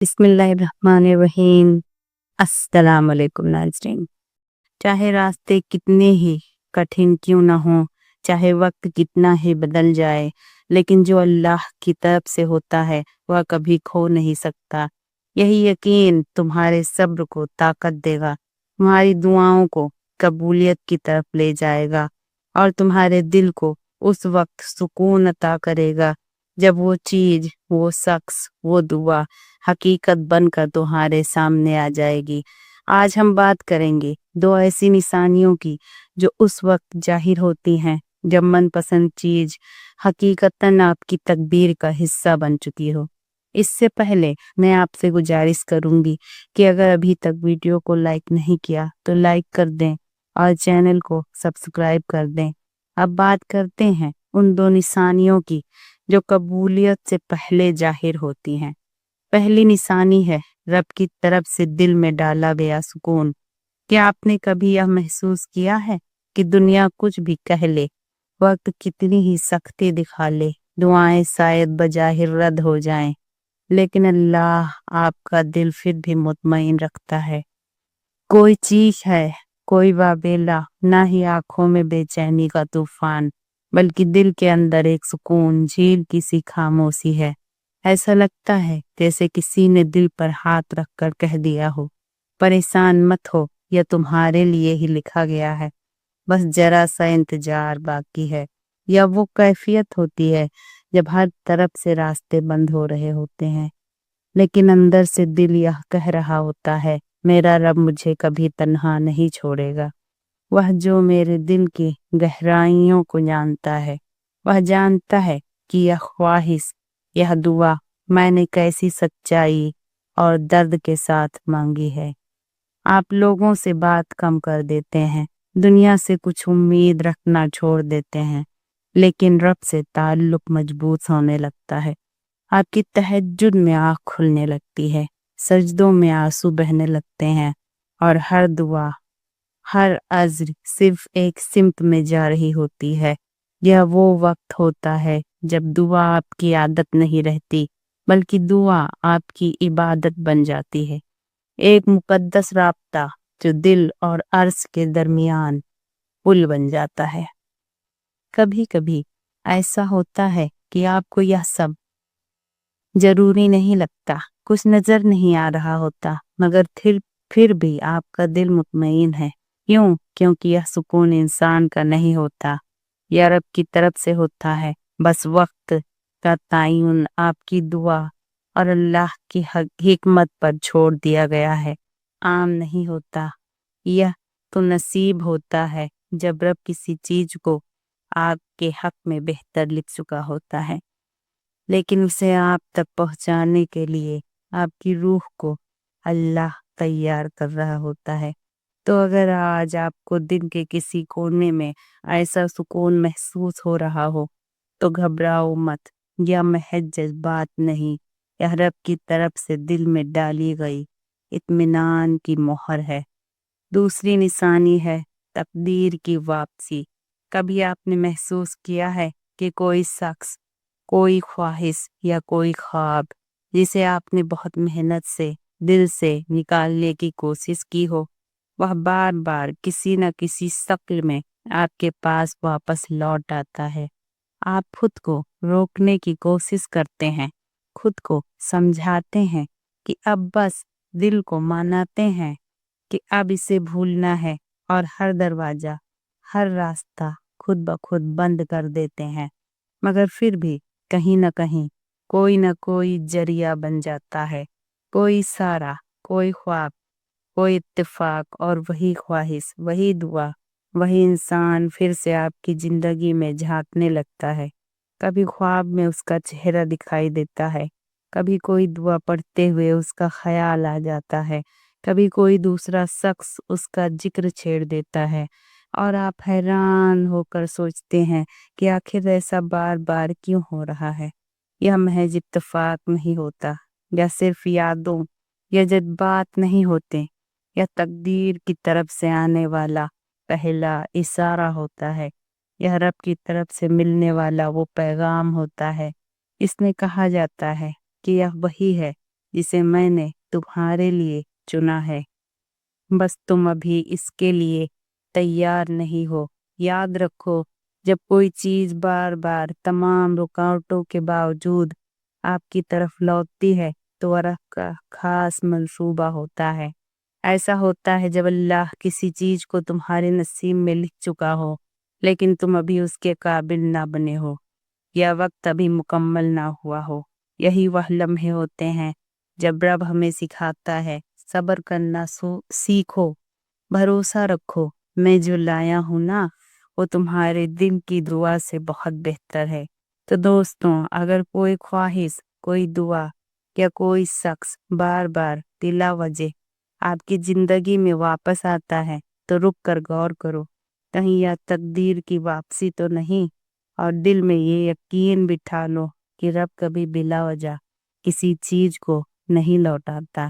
बिस्मिल्लाहिर्रहमानिर्रहीम। अस्सलाम वालेकुम नाज़रीन। चाहे रास्ते कितने ही कठिन क्यों ना हों, चाहे वक्त कितना ही बदल जाए, लेकिन जो अल्लाह की तरफ से होता है वह कभी खो नहीं सकता। यही यकीन तुम्हारे सब्र को ताकत देगा, तुम्हारी दुआओं को कबूलियत की तरफ ले जाएगा और तुम्हारे दिल को उस वक्त सुकून अता करेगा जब वो चीज, वो शख्स, वो दुआ हकीकत बनकर तुम्हारे सामने आ जाएगी। आज हम बात करेंगे दो ऐसी निशानियों की जो उस वक्त जाहिर होती हैं जब मनपसंद चीज हकीकतन आपकी तकदीर का हिस्सा बन चुकी हो। इससे पहले मैं आपसे गुजारिश करूंगी कि अगर अभी तक वीडियो को लाइक नहीं किया तो लाइक कर दें और चैनल को सब्सक्राइब कर दें। अब बात करते हैं उन दो निशानियों की जो कबूलियत से पहले जाहिर होती हैं। पहली निशानी है रब की तरफ से दिल में डाला गया सुकून। क्या आपने कभी यह महसूस किया है कि दुनिया कुछ भी कह ले, वक्त कितनी ही सख्ती दिखा ले, दुआएं शायद बजाहिर रद्द हो जाएं, लेकिन अल्लाह आपका दिल फिर भी मुतमईन रखता है। कोई चीज है, कोई वाबेला, ना ही आंखों में बेचैनी का तूफान, बल्कि दिल के अंदर एक सुकून, झील की सी खामोशी है। ऐसा लगता है जैसे किसी ने दिल पर हाथ रखकर कह दिया हो, परेशान मत हो, यह तुम्हारे लिए ही लिखा गया है, बस जरा सा इंतजार बाकी है। यह वो कैफियत होती है जब हर तरफ से रास्ते बंद हो रहे होते हैं, लेकिन अंदर से दिल यह कह रहा होता है, मेरा रब मुझे कभी तन्हा नहीं छोड़ेगा। वह जो मेरे दिल की गहराइयों को जानता है, वह जानता है कि यह ख्वाहिश, यह दुआ मैंने कैसी सच्चाई और दर्द के साथ मांगी है। आप लोगों से बात कम कर देते हैं, दुनिया से कुछ उम्मीद रखना छोड़ देते हैं, लेकिन रब से ताल्लुक मजबूत होने लगता है। आपकी तहज्जुद में आँख खुलने लगती है, सजदों में आंसू बहने लगते हैं और हर दुआ, हर अज़्र सिर्फ एक सिमत में जा रही होती है। यह वो वक्त होता है जब दुआ आपकी आदत नहीं रहती, बल्कि दुआ आपकी इबादत बन जाती है। एक मुकद्दस राब्ता जो दिल और अर्श के दरमियान पुल बन जाता है। कभी कभी ऐसा होता है कि आपको यह सब जरूरी नहीं लगता, कुछ नजर नहीं आ रहा होता, मगर फिर भी आपका दिल मुतमईन है। क्यों? क्योंकि यह सुकून इंसान का नहीं होता, यह रब की तरफ से होता है। बस वक्त का तयन आपकी दुआ और अल्लाह की हिकमत पर छोड़ दिया गया है। आम नहीं होता, यह तो नसीब होता है जब रब किसी चीज को आपके हक में बेहतर लिख चुका होता है, लेकिन उसे आप तक पहुंचाने के लिए आपकी रूह को अल्लाह तैयार कर रहा होता है। तो अगर आज आपको दिन के किसी कोने में ऐसा सुकून महसूस हो रहा हो, तो घबराओ मत, यह महज जज्बात नहीं, यह रब की तरफ से दिल में डाली गई इत्मीनान की मोहर है। दूसरी निशानी है तकदीर की वापसी। कभी आपने महसूस किया है कि कोई शख्स, कोई ख्वाहिश या कोई ख्वाब जिसे आपने बहुत मेहनत से दिल से निकालने की कोशिश की हो, वह बार बार किसी न किसी शक्ल में आपके पास वापस लौट आता है। आप खुद को रोकने की कोशिश करते हैं, खुद को समझाते हैं कि अब बस, दिल को मनाते हैं कि अब इसे भूलना है, और हर दरवाजा, हर रास्ता खुद ब खुद बंद कर देते हैं, मगर फिर भी कहीं न कहीं कोई न कोई जरिया बन जाता है, कोई इशारा, कोई ख्वाब, कोई इत्तेफाक, और वही ख्वाहिश, वही दुआ, वही इंसान फिर से आपकी जिंदगी में झांकने लगता है। कभी ख्वाब में उसका चेहरा दिखाई देता है, कभी कोई दुआ पढ़ते हुए उसका ख्याल आ जाता है, कभी कोई दूसरा शख्स उसका जिक्र छेड़ देता है, और आप हैरान होकर सोचते हैं कि आखिर ऐसा बार बार क्यों हो रहा है। यह महज इत्तेफाक नहीं होता, या सिर्फ यादों या जज्बात नहीं होते, यह तकदीर की तरफ से आने वाला पहला इशारा होता है। यह रब की तरफ से मिलने वाला वो पैगाम होता है। इसमें कहा जाता है कि यह वही है जिसे मैंने तुम्हारे लिए चुना है। बस तुम अभी इसके लिए तैयार नहीं हो। याद रखो, जब कोई चीज बार बार तमाम रुकावटों के बावजूद आपकी तरफ लौटती है तो वह का खास मंसूबा होता है। ऐसा होता है जब अल्लाह किसी चीज को तुम्हारे नसीब में लिख चुका हो, लेकिन तुम अभी उसके काबिल ना बने हो या वक्त अभी मुकम्मल ना हुआ हो। यही वह लम्हे होते हैं जब रब हमें सिखाता है, सब्र करना सीखो, भरोसा रखो, मैं जो लाया हूँ ना वो तुम्हारे दिल की दुआ से बहुत बेहतर है। तो दोस्तों, अगर कोई ख्वाहिश, कोई दुआ या कोई शख्स बार बार बिला वजह आपकी जिंदगी में वापस आता है तो रुक कर गौर करो, कहीं यह तकदीर की वापसी तो नहीं। और दिल में ये यकीन बिठा लो कि रब कभी बिला वजह किसी चीज को नहीं लौटाता।